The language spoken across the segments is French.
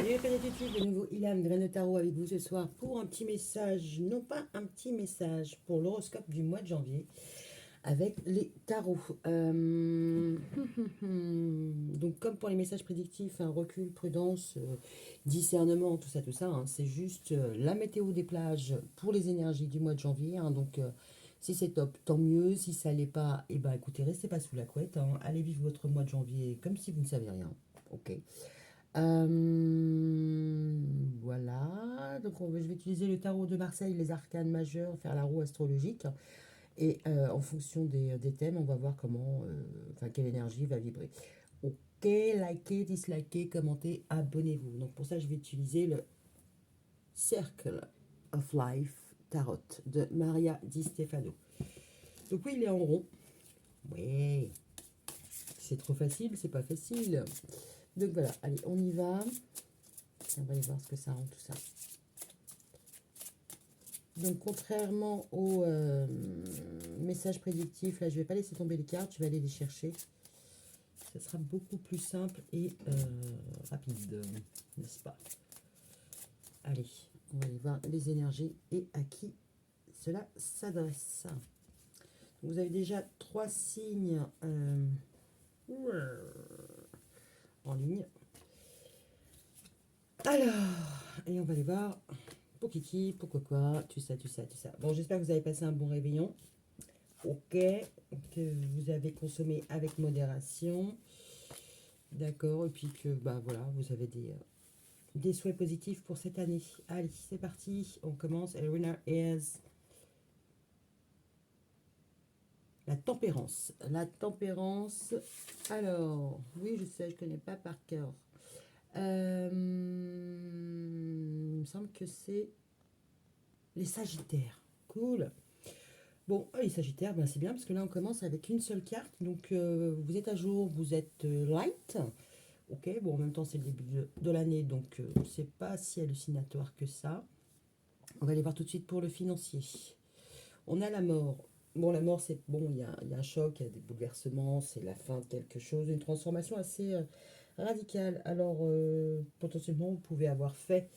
Et pas d'inquiétude, de nouveau Ilan, Graine de Tarot avec vous ce soir pour un petit message, non pas un petit message, pour l'horoscope du mois de janvier avec les tarots. Donc comme pour les messages prédictifs, un recul, prudence, discernement, tout ça, hein, c'est juste la météo des plages pour les énergies du mois de janvier. Hein, donc si c'est top, tant mieux. Si ça l'est pas, et ben écoutez, restez pas sous la couette. Hein, allez vivre votre mois de janvier comme si vous ne savez rien. Ok. Voilà, donc je vais utiliser le tarot de Marseille, les arcanes majeurs, faire la roue astrologique. Et en fonction des thèmes, on va voir comment, enfin, quelle énergie va vibrer. Ok, likez, dislikez, commentez, abonnez-vous. Donc pour ça, je vais utiliser le Circle of Life Tarot de Maria Di Stefano. Donc oui, il est en rond. Oui, c'est trop facile, c'est pas facile. Donc voilà, allez, on y va. On va aller voir ce que ça rend tout ça. Donc, contrairement au message prédictif, là, je ne vais pas laisser tomber les cartes, je vais aller les chercher. Ce sera beaucoup plus simple et rapide, n'est-ce pas? Allez, on va aller voir les énergies et à qui cela s'adresse. Vous avez déjà 3 signes en ligne. Alors, et on va aller voir pour Kiki, pourquoi quoi, tout ça. Bon, j'espère que vous avez passé un bon réveillon. Ok, que vous avez consommé avec modération. D'accord, et puis que bah voilà, vous avez des souhaits positifs pour cette année. Allez, c'est parti, on commence. Et le winner is la tempérance. La tempérance, alors, oui, je sais, je connais pas par cœur. Il me semble que c'est les Sagittaires. Cool. Bon, les Sagittaires, ben c'est bien parce que là on commence avec une seule carte. Donc vous êtes à jour, vous êtes light. Ok, bon en même temps c'est le début de l'année, donc c'est pas si hallucinatoire que ça. On va aller voir tout de suite pour le financier. On a la mort. Bon, la mort, c'est bon, il y a un choc, il y a des bouleversements, c'est la fin de quelque chose, une transformation assez radicale. Alors, potentiellement, vous pouvez avoir fait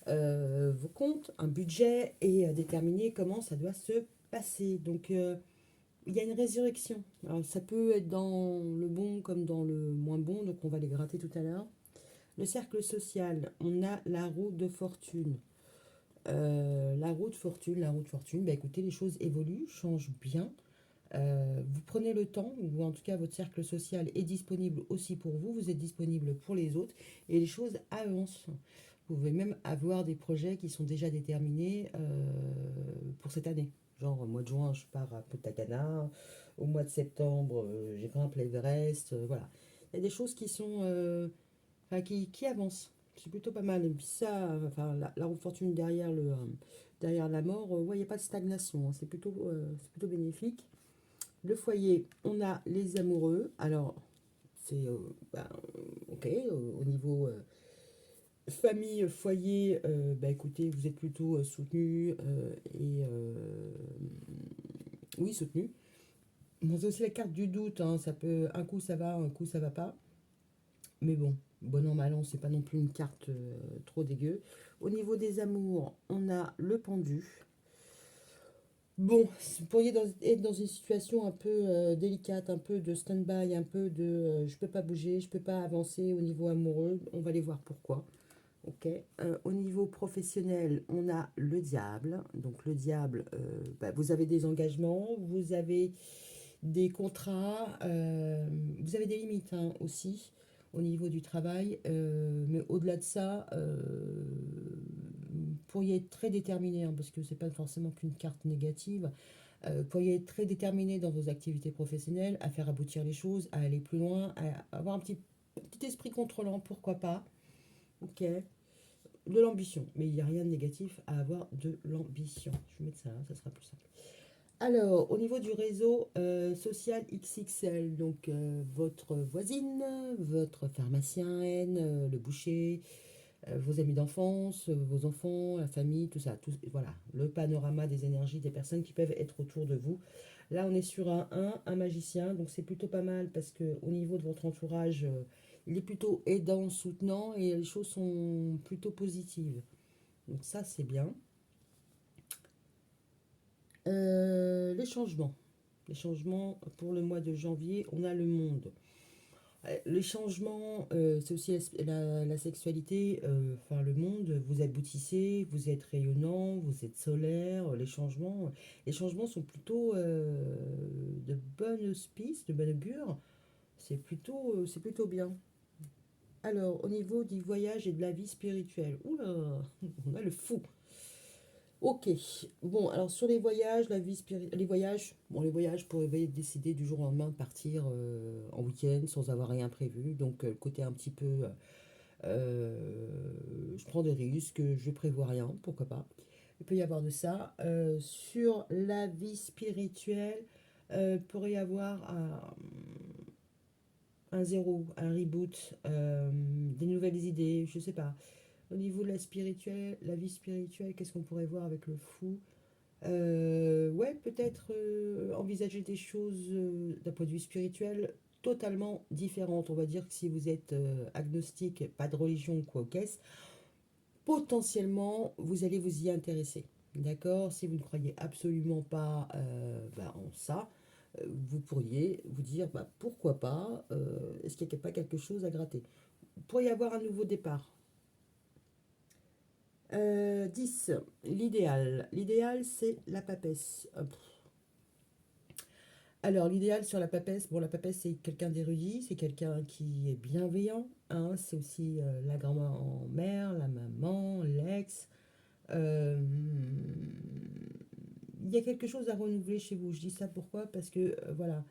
vos comptes, un budget et déterminer comment ça doit se passer. Donc, il y a une résurrection. Alors, ça peut être dans le bon comme dans le moins bon, donc on va les gratter tout à l'heure. Le cercle social, on a la roue de fortune. La roue de fortune, bah écoutez, les choses évoluent, changent bien. Vous prenez le temps, ou en tout cas votre cercle social est disponible aussi pour vous, vous êtes disponible pour les autres, et les choses avancent. Vous pouvez même avoir des projets qui sont déjà déterminés pour cette année. Genre, au mois de juin, je pars à Punta Cana, au mois de septembre, j'ai grimpé l'Everest, voilà. Il y a des choses qui sont, enfin, qui avancent. C'est plutôt pas mal. Et puis ça, enfin, la roue de fortune derrière, derrière la mort, ouais, il n'y a pas de stagnation. Hein. C'est plutôt bénéfique. Le foyer, on a les amoureux. Alors, c'est ben, ok. Au niveau famille, foyer, bah, écoutez, vous êtes plutôt soutenu et oui, soutenu. Bon, c'est aussi la carte du doute. Hein, ça peut, un coup ça va, un coup ça va pas. Mais bon, bon an, mal an, c'est pas non plus une carte trop dégueu. Au niveau des amours, on a le pendu. Bon, vous pourriez être dans une situation un peu délicate, un peu de stand-by, un peu de je peux pas bouger, je peux pas avancer au niveau amoureux. On va aller voir pourquoi. Ok. Au niveau professionnel, on a le diable. Donc le diable, bah, vous avez des engagements, vous avez des contrats, vous avez des limites hein, aussi au niveau du travail. Mais au-delà de ça, vous pourriez être très déterminé, hein, parce que c'est pas forcément qu'une carte négative. Vous pourriez être très déterminé dans vos activités professionnelles, à faire aboutir les choses, à aller plus loin, à avoir un petit esprit contrôlant, pourquoi pas. Ok. De l'ambition, mais il n'y a rien de négatif à avoir de l'ambition. Je vais mettre ça, hein, ça sera plus simple. Alors, au niveau du réseau social XXL, donc votre voisine, votre pharmacien N, le boucher, vos amis d'enfance, vos enfants, la famille, tout ça. Tout, voilà, le panorama des énergies des personnes qui peuvent être autour de vous. Là, on est sur un magicien, donc c'est plutôt pas mal parce que au niveau de votre entourage, il est plutôt aidant, soutenant et les choses sont plutôt positives. Donc ça, c'est bien. Les changements. Les changements pour le mois de janvier, on a le monde. Les changements, c'est aussi la sexualité, enfin le monde, vous aboutissez, vous êtes rayonnant, vous êtes solaire, les changements sont plutôt de bonnes auspices, de bonne augure, c'est plutôt bien. Alors, au niveau du voyage et de la vie spirituelle, oula, on a le fou. Ok, bon, alors sur les voyages, les voyages, bon, les voyages, vous pouvez décider du jour au lendemain de partir en week-end sans avoir rien prévu. Donc, côté un petit peu, je prends des risques, je prévois rien, pourquoi pas. Il peut y avoir de ça. Sur la vie spirituelle, il pourrait y avoir un zéro, un reboot, des nouvelles idées, je sais pas. Au niveau de la vie spirituelle, qu'est-ce qu'on pourrait voir avec le fou? Ouais, peut-être envisager des choses d'un point de vue spirituel totalement différentes. On va dire que si vous êtes agnostique, pas de religion ou quoi qu'est-ce, potentiellement vous allez vous y intéresser. D'accord? Si vous ne croyez absolument pas en ça, vous pourriez vous dire bah, pourquoi pas, est-ce qu'il n'y a pas quelque chose à gratter? Il pourrait y avoir un nouveau départ. 10, l'idéal. L'idéal, c'est la papesse. Alors, l'idéal sur la papesse, bon, la papesse, c'est quelqu'un d'érudit, c'est quelqu'un qui est bienveillant, hein, c'est aussi la grand-mère, la maman, l'ex. Euh, il y a quelque chose à renouveler chez vous. Je dis ça pourquoi? Parce que, voilà,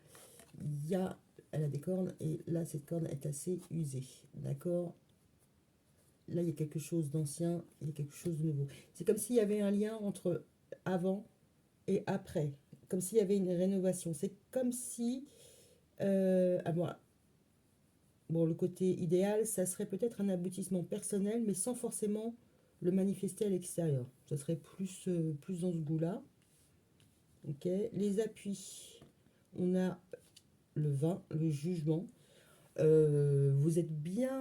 il y a, elle a des cornes, et là, cette corne est assez usée, d'accord? Là, il y a quelque chose d'ancien, il y a quelque chose de nouveau. C'est comme s'il y avait un lien entre avant et après, comme s'il y avait une rénovation. C'est comme si, bon, bon, le côté idéal, ça serait peut-être un aboutissement personnel, mais sans forcément le manifester à l'extérieur. Ça serait plus dans ce goût-là. Ok. Les appuis, on a le vin, le jugement. Vous êtes bien,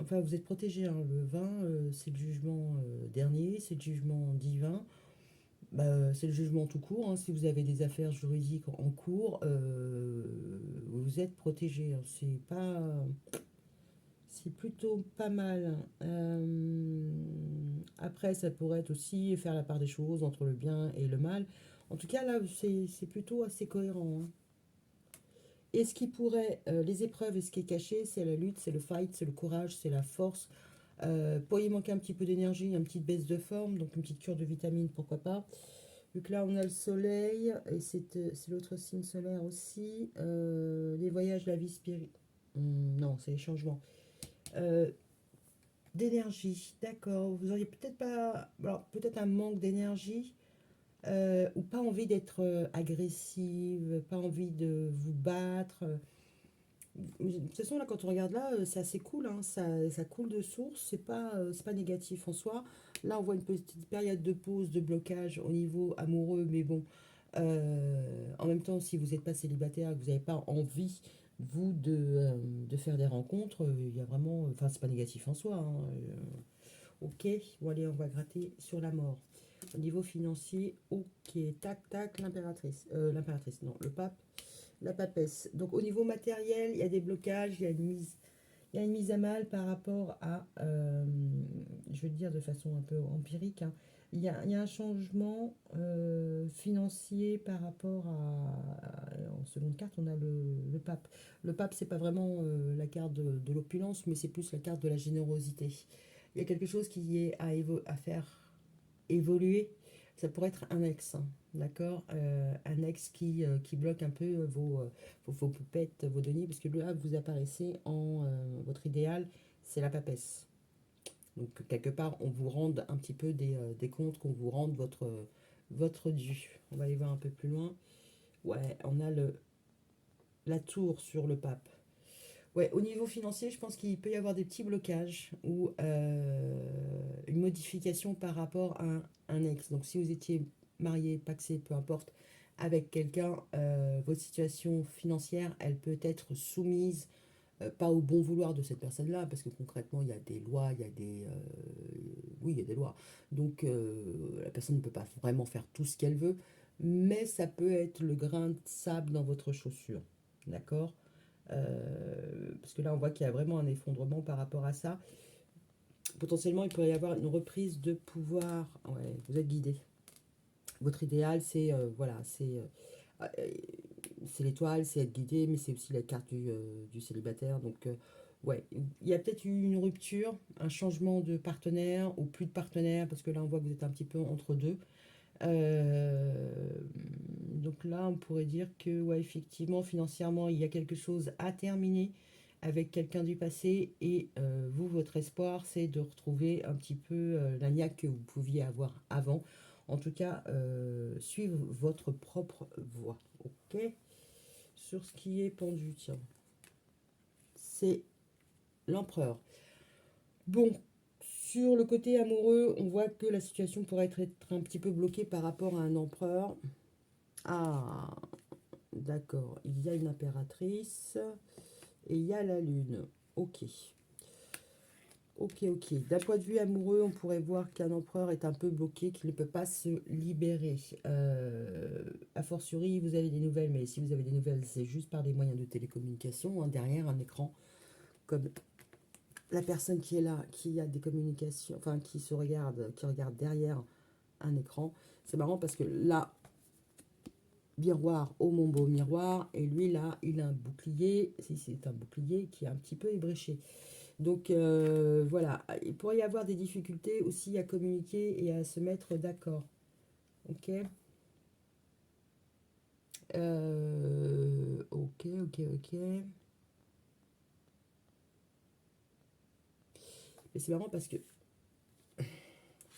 enfin vous êtes protégé, hein. Le vin, c'est le jugement dernier, c'est le jugement divin. Bah, c'est le jugement tout court, hein. Si vous avez des affaires juridiques en cours, vous êtes protégé, hein. C'est plutôt pas mal. Après, ça pourrait être aussi faire la part des choses entre le bien et le mal. En tout cas, là, c'est plutôt assez cohérent, hein. Et ce qui pourrait, les épreuves et ce qui est caché, c'est la lutte, c'est le fight, c'est le courage, c'est la force. Pourrait y manquer un petit peu d'énergie, une petite baisse de forme, donc une petite cure de vitamines, pourquoi pas. Vu que là, on a le soleil, et c'est l'autre signe solaire aussi. Les voyages, la vie spirit. Non, c'est les changements. Euh, d'énergie, d'accord. Vous auriez peut-être pas. Alors, peut-être un manque d'énergie, ou pas envie d'être agressive, pas envie de vous battre. De toute façon, là, quand on regarde là, c'est assez cool, hein, ça coule de source, c'est pas négatif en soi. Là, on voit une petite période de pause, de blocage au niveau amoureux, mais bon, en même temps, si vous n'êtes pas célibataire et que vous n'avez pas envie, vous, de faire des rencontres, il y a vraiment, enfin, c'est pas négatif en soi, hein, ok, bon, allez, on va gratter sur la mort. Au niveau financier, ok, tac, tac, l'impératrice, non, le pape, la papesse. Donc au niveau matériel, il y a des blocages, il y a une mise à mal par rapport à, je vais le dire de façon un peu empirique, hein, il y a un changement financier par rapport en seconde carte, on a le pape. Le pape, c'est pas vraiment la carte de l'opulence, mais c'est plus la carte de la générosité. Il y a quelque chose qui est à faire évoluer. Ça pourrait être un ex, hein, d'accord? Un ex qui bloque un peu vos poupettes, vos deniers, parce que là, vous apparaissez en votre idéal, c'est la papesse. Donc, quelque part, on vous rende un petit peu des comptes, qu'on vous rende votre dû. On va aller voir un peu plus loin. Ouais, on a la tour sur le pape. Ouais, au niveau financier, je pense qu'il peut y avoir des petits blocages ou une modification par rapport à un ex. Donc, si vous étiez marié, pacsé, peu importe, avec quelqu'un, votre situation financière, elle peut être soumise, pas au bon vouloir de cette personne-là, parce que concrètement, il y a des lois, il y a des... oui, il y a des lois. Donc, la personne ne peut pas vraiment faire tout ce qu'elle veut, mais ça peut être le grain de sable dans votre chaussure. D'accord? Parce que là, on voit qu'il y a vraiment un effondrement par rapport à ça. Potentiellement, il pourrait y avoir une reprise de pouvoir. Ouais, vous êtes guidé. Votre idéal, c'est voilà, euh, c'est l'étoile, c'est être guidé, mais c'est aussi la carte du célibataire. Donc, ouais, il y a peut-être eu une rupture, un changement de partenaire ou plus de partenaire, parce que là, on voit que vous êtes un petit peu entre deux. Euh, donc là, on pourrait dire que, ouais, effectivement, financièrement, il y a quelque chose à terminer avec quelqu'un du passé et vous, votre espoir, c'est de retrouver un petit peu la niaque que vous pouviez avoir avant. En tout cas, suivre votre propre voie. Ok. Sur ce qui est pendu, tiens, c'est l'empereur. Bon, sur le côté amoureux, on voit que la situation pourrait être un petit peu bloquée par rapport à un empereur. Ah, d'accord. Il y a une impératrice et il y a la lune. Ok. Ok, ok. D'un point de vue amoureux, on pourrait voir qu'un empereur est un peu bloqué, qu'il ne peut pas se libérer. A fortiori, vous avez des nouvelles, mais si vous avez des nouvelles, c'est juste par des moyens de télécommunication, hein, derrière un écran, comme la personne qui est là, qui a des communications, enfin qui se regarde, qui regarde derrière un écran. C'est marrant parce que là, miroir, oh mon beau miroir, et lui là, il a un bouclier, si c'est un bouclier qui est un petit peu ébréché. Donc voilà, il pourrait y avoir des difficultés aussi à communiquer et à se mettre d'accord. Ok. Ok, ok, ok. Et c'est marrant parce que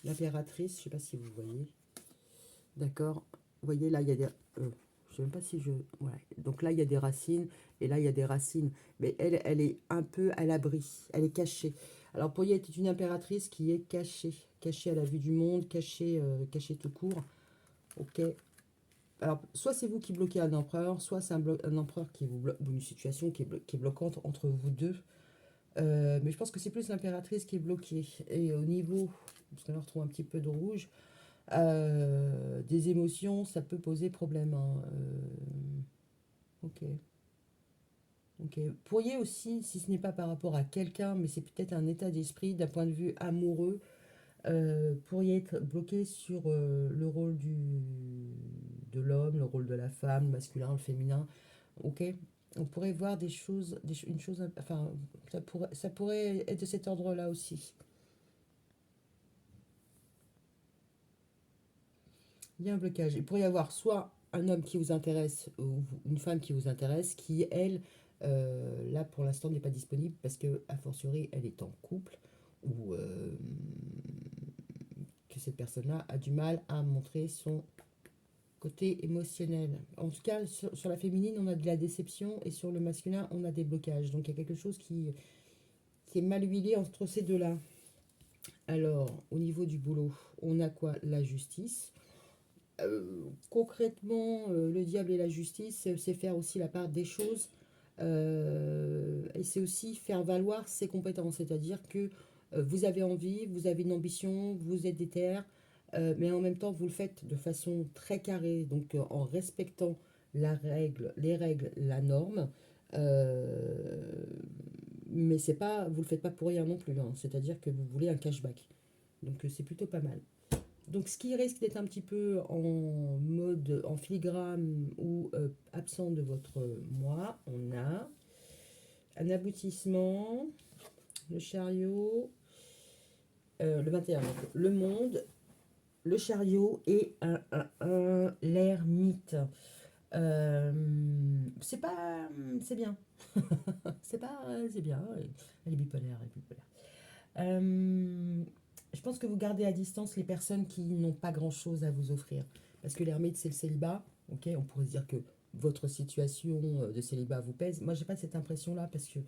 l'impératrice, je sais pas si vous voyez, d'accord. Vous voyez là, il y a des... je sais même pas si je... Ouais. Donc là, il y a des racines et là, il y a des racines. Mais elle, elle est un peu à l'abri, elle est cachée. Alors Poyet est une impératrice qui est cachée, cachée à la vue du monde, cachée, cachée tout court. Ok. Alors, soit c'est vous qui bloquez un empereur, soit c'est un empereur qui vous bloque, ou une situation qui est bloquante entre vous deux. Mais je pense que c'est plus l'impératrice qui est bloquée. Et au niveau, parce qu'on retrouve un petit peu de rouge, des émotions, ça peut poser problème, hein. Ok. Ok. Pourriez aussi, si ce n'est pas par rapport à quelqu'un, mais c'est peut-être un état d'esprit d'un point de vue amoureux, pourriez être bloqué sur le rôle de l'homme, le rôle de la femme, le masculin, le féminin. Ok, on pourrait voir des choses, une chose, enfin, ça pourrait être de cet ordre-là aussi. Il y a un blocage. Il pourrait y avoir soit un homme qui vous intéresse ou une femme qui vous intéresse, qui, elle, là pour l'instant n'est pas disponible parce que, a fortiori, elle est en couple ou que cette personne-là a du mal à montrer son côté émotionnel. En tout cas, sur la féminine, on a de la déception et sur le masculin, on a des blocages. Donc il y a quelque chose qui est mal huilé entre ces deux-là. Alors, au niveau du boulot, on a quoi? La justice. Concrètement, le diable et la justice, c'est faire aussi la part des choses. Et c'est aussi faire valoir ses compétences. C'est-à-dire que vous avez envie, vous avez une ambition, vous êtes déter, mais en même temps, vous le faites de façon très carrée, donc en respectant la règle, les règles, la norme. Euh, mais c'est pas, vous le faites pas pour rien non plus, hein. C'est-à-dire que vous voulez un cashback. Donc c'est plutôt pas mal. Donc ce qui risque d'être un petit peu en mode, en filigrane ou absent de votre mois, on a un aboutissement, le chariot, le 21, donc le monde, le chariot et l'ermite. Euh, c'est pas, c'est bien. C'est pas, c'est bien. Elle est bipolaire, elle est bipolaire. Euh, je pense que vous gardez à distance les personnes qui n'ont pas grand-chose à vous offrir. Parce que l'ermite, c'est le célibat. Ok, on pourrait se dire que votre situation de célibat vous pèse. Moi, j'ai pas cette impression-là parce que,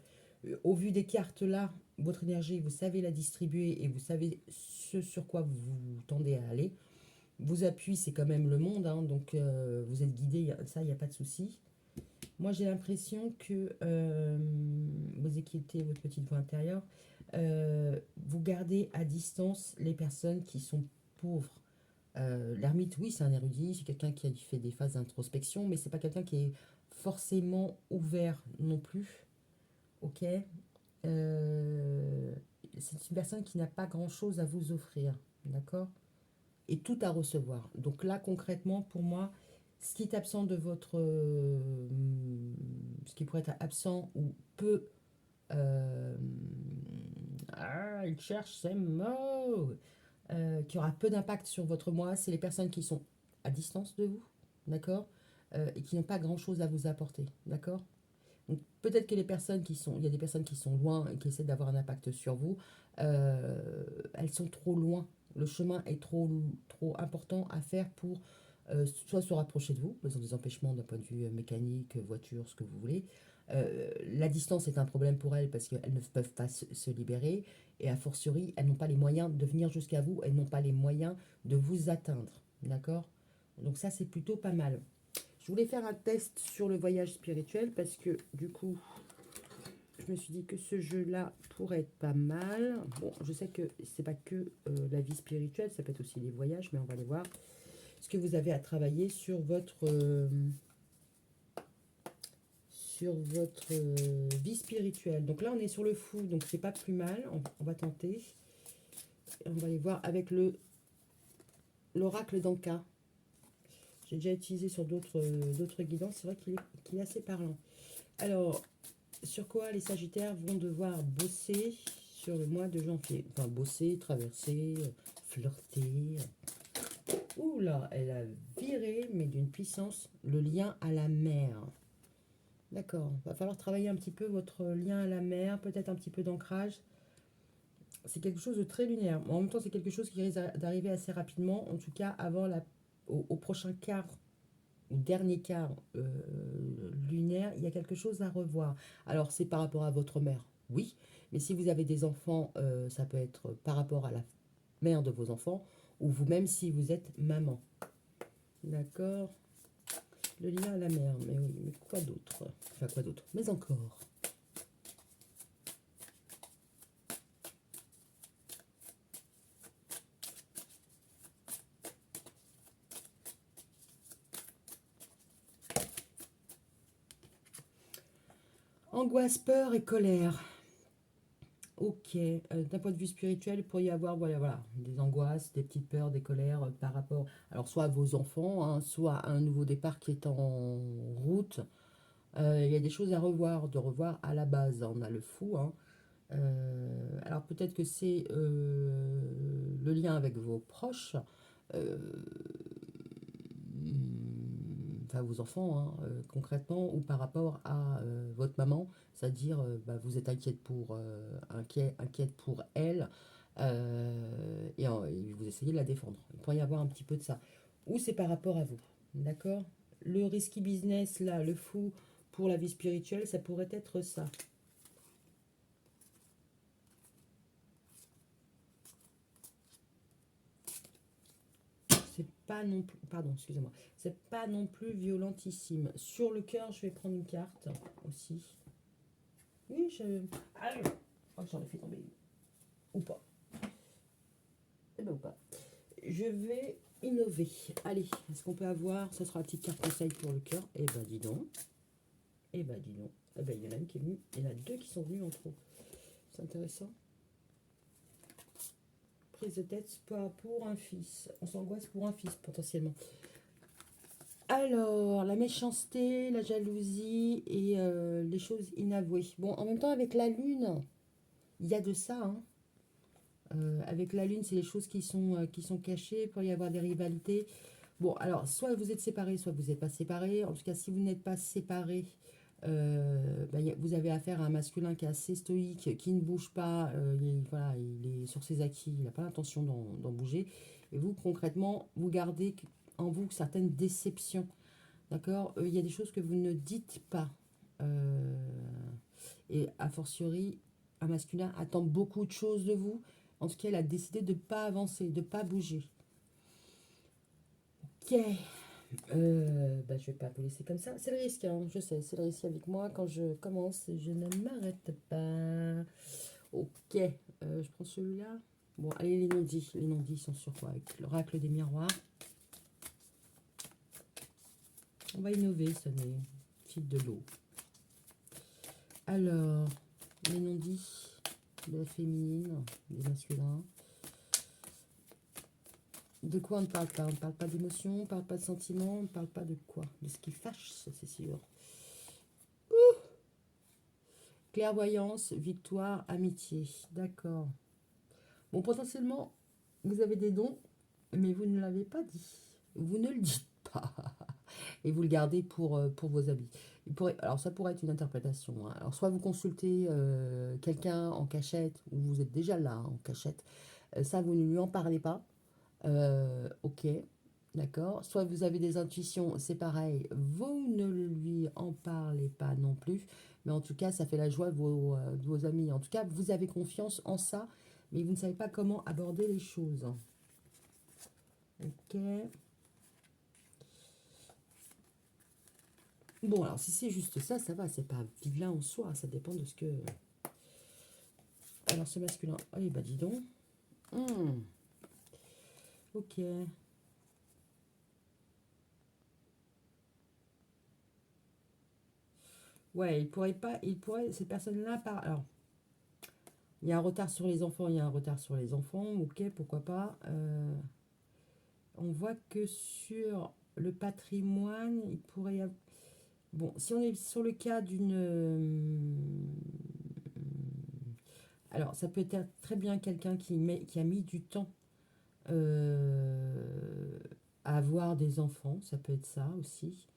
au vu des cartes là, votre énergie, vous savez la distribuer et vous savez ce sur quoi vous tendez à aller. Vos appuis, c'est quand même le monde, hein, donc vous êtes guidé, ça, il n'y a pas de souci. Moi, j'ai l'impression que vous écoutez votre petite voix intérieure, vous gardez à distance les personnes qui sont pauvres. L'ermite, oui, c'est un érudit, c'est quelqu'un qui a fait des phases d'introspection, mais c'est pas quelqu'un qui est forcément ouvert non plus. Ok. Euh, c'est une personne qui n'a pas grand-chose à vous offrir, d'accord? Et tout à recevoir. Donc là, concrètement, pour moi, ce qui est absent de votre... ce qui pourrait être absent ou peu... il cherche ces mots. Qui aura peu d'impact sur votre moi, c'est les personnes qui sont à distance de vous, d'accord? Et qui n'ont pas grand-chose à vous apporter, d'accord? Donc peut-être que les personnes qui sont... Il y a des personnes qui sont loin et qui essaient d'avoir un impact sur vous. Elles sont trop loin. Le chemin est trop important à faire pour soit se rapprocher de vous, ils ont des empêchements d'un point de vue mécanique, voiture, ce que vous voulez. La distance est un problème pour elles parce qu'elles ne peuvent pas se libérer et a fortiori, elles n'ont pas les moyens de venir jusqu'à vous, elles n'ont pas les moyens de vous atteindre, d'accord? Donc ça, c'est plutôt pas mal. Je voulais faire un test sur le voyage spirituel parce que du coup, je me suis dit que ce jeu-là pourrait être pas mal. Bon, je sais que c'est pas que la vie spirituelle, ça peut être aussi les voyages, mais on va aller voir ce que vous avez à travailler sur votre vie spirituelle. Donc là, on est sur le fou, donc c'est pas plus mal. On va tenter. Et on va aller voir avec l'oracle d'Anka. J'ai déjà utilisé sur d'autres guidances. C'est vrai qu'il est assez parlant. Alors, sur quoi les Sagittaires vont devoir bosser sur le mois de janvier? Enfin, bosser, traverser, flirter. Ouh là, elle a viré, mais d'une puissance, le lien à la mer. D'accord, va falloir travailler un petit peu votre lien à la mer, peut-être un petit peu d'ancrage. C'est quelque chose de très lunaire. En même temps, c'est quelque chose qui risque d'arriver assez rapidement, en tout cas avant au prochain quart ou dernier quart lunaire, il y a quelque chose à revoir. Alors, c'est par rapport à votre mère, oui, mais si vous avez des enfants, ça peut être par rapport à la mère de vos enfants, ou vous-même si vous êtes maman. D'accord. Le lien à la mer, mais oui, mais quoi d'autre? Enfin, quoi d'autre? Mais encore. Angoisse, peur et colère. Ok, d'un point de vue spirituel, il pourrait y avoir voilà, des angoisses, des petites peurs, des colères par rapport, alors soit à vos enfants, hein, soit à un nouveau départ qui est en route. Il y a des choses à revoir, de revoir à la base. On a le fou, hein. Alors peut-être que c'est le lien avec vos proches. Euh, enfin vos enfants, hein, concrètement, ou par rapport à votre maman, c'est-à-dire bah, vous êtes inquiète pour elle, et vous essayez de la défendre. Il pourrait y avoir un petit peu de ça. Ou c'est par rapport à vous, d'accord? Le risky business, là, le fou pour la vie spirituelle, ça pourrait être ça. C'est pas non plus, pardon, excusez-moi, c'est pas non plus violentissime. Sur le cœur, je vais prendre une carte aussi. Oui, ah, je crois que j'en ai fait tomber une. Ou pas. Eh ben ou pas. Je vais innover. Allez, est-ce qu'on peut avoir... Ce sera la petite carte conseil pour le cœur. Eh ben dis donc. Eh ben dis donc. Eh ben il y en a une qui est venue. Il y en a deux qui sont venus en trop. C'est intéressant. Prise de tête pour un fils. On s'angoisse pour un fils potentiellement. Alors, la méchanceté, la jalousie et les choses inavouées. Bon, en même temps, avec la lune, il y a de ça, hein. Avec la lune, c'est les choses qui sont cachées, il peut y avoir des rivalités. Bon, alors, soit vous êtes séparés, soit vous n'êtes pas séparés. En tout cas, si vous n'êtes pas séparés, vous avez affaire à un masculin qui est assez stoïque, qui ne bouge pas, voilà, il est sur ses acquis, il n'a pas l'intention d'en bouger. Et vous, concrètement, vous gardez en vous certaines déceptions. D'accord? Il y a des choses que vous ne dites pas. Euh, et a fortiori, un masculin attend beaucoup de choses de vous. En tout cas, il a décidé de ne pas avancer, de ne pas bouger. Ok. Bah, je vais pas vous laisser comme ça. C'est le risque, hein, je sais, c'est le risque avec moi. Quand je commence, je ne m'arrête pas. Ok, je prends celui-là. Bon, allez, les non-dits. Les non-dits sont sur quoi? Avec l'oracle des miroirs. On va innover, ça n'est fil de l'eau. Alors, les non-dits de la féminine, des masculins. De quoi on ne parle pas? On ne parle pas d'émotion, on ne parle pas de sentiments, on ne parle pas de quoi? De ce qui fâche, ça c'est sûr. Clairvoyance, victoire, amitié. D'accord. Bon, potentiellement, vous avez des dons, mais vous ne l'avez pas dit. Vous ne le dites pas. Et vous le gardez pour vos amis. Alors, ça pourrait être une interprétation, hein. Alors, soit vous consultez quelqu'un en cachette, ou vous êtes déjà là, hein, en cachette. Ça, vous ne lui en parlez pas. Ok, d'accord. Soit vous avez des intuitions, c'est pareil, vous ne lui en parlez pas non plus. Mais en tout cas, ça fait la joie de vos amis. En tout cas, vous avez confiance en ça, mais vous ne savez pas comment aborder les choses. Ok. Bon, alors si c'est juste ça, ça va, c'est pas vilain en soi, ça dépend de ce que... Alors ce masculin, oh, bah dis donc. Ok. Ouais, cette personne-là, alors, il y a un retard sur les enfants, il y a un retard sur les enfants, ok, pourquoi pas. On voit que sur le patrimoine, il pourrait y avoir... Bon, si on est sur le cas d'une... alors, ça peut être très bien quelqu'un qui a mis du temps euh, à avoir des enfants, ça peut être ça aussi,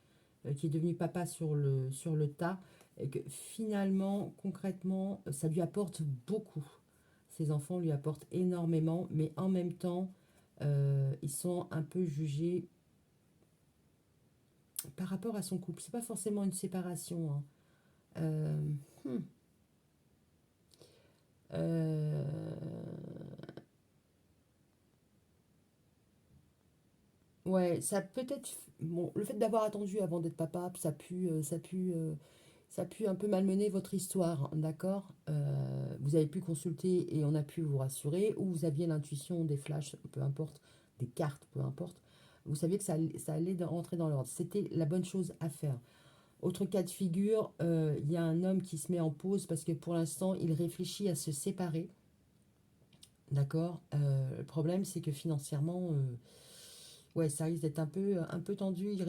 qui est devenu papa sur le tas, et que finalement, concrètement, ça lui apporte beaucoup. Ces enfants lui apportent énormément, mais en même temps, ils sont un peu jugés par rapport à son couple. C'est pas forcément une séparation, hein. Euh, hmm. Euh, ouais, ça peut être. Bon, le fait d'avoir attendu avant d'être papa, ça a pu un peu malmener votre histoire, d'accord? Vous avez pu consulter et on a pu vous rassurer, ou vous aviez l'intuition, des flashs, peu importe, des cartes, peu importe. Vous saviez que ça allait rentrer dans l'ordre. C'était la bonne chose à faire. Autre cas de figure, il y a un homme qui se met en pause parce que pour l'instant, il réfléchit à se séparer. D'accord. Le problème, c'est que financièrement, ouais, ça risque d'être un peu tendu. Il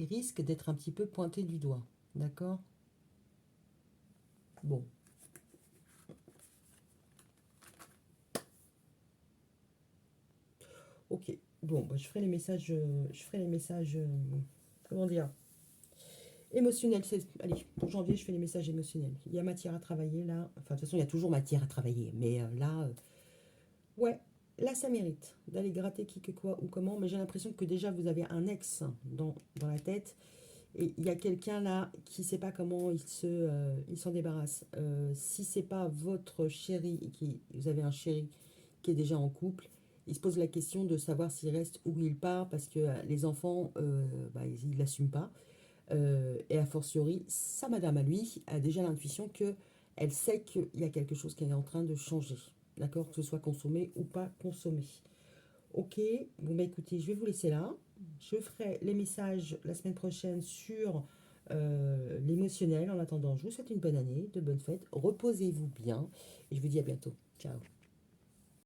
risque d'être un petit peu pointé du doigt. D'accord. Bon, ok. Bon, bah, je ferai les messages, comment dire, émotionnels. Allez, pour janvier, je fais les messages émotionnels. Il y a matière à travailler là. Enfin, de toute façon, il y a toujours matière à travailler. Mais là, ouais, là, ça mérite d'aller gratter qui, que, quoi ou comment. Mais j'ai l'impression que déjà, vous avez un ex dans la tête. Et il y a quelqu'un là qui ne sait pas comment il s'en débarrasse. Si c'est pas votre chéri, vous avez un chéri qui est déjà en couple, il se pose la question de savoir s'il reste ou il part parce que les enfants, bah, ils ne l'assument pas. Et a fortiori, sa madame à lui a déjà l'intuition que elle sait qu'il y a quelque chose qui est en train de changer. D'accord? Que ce soit consommé ou pas consommé. Ok, bon bah écoutez, je vais vous laisser là. Je ferai les messages la semaine prochaine sur l'émotionnel. En attendant, je vous souhaite une bonne année, de bonnes fêtes. Reposez-vous bien et je vous dis à bientôt. Ciao.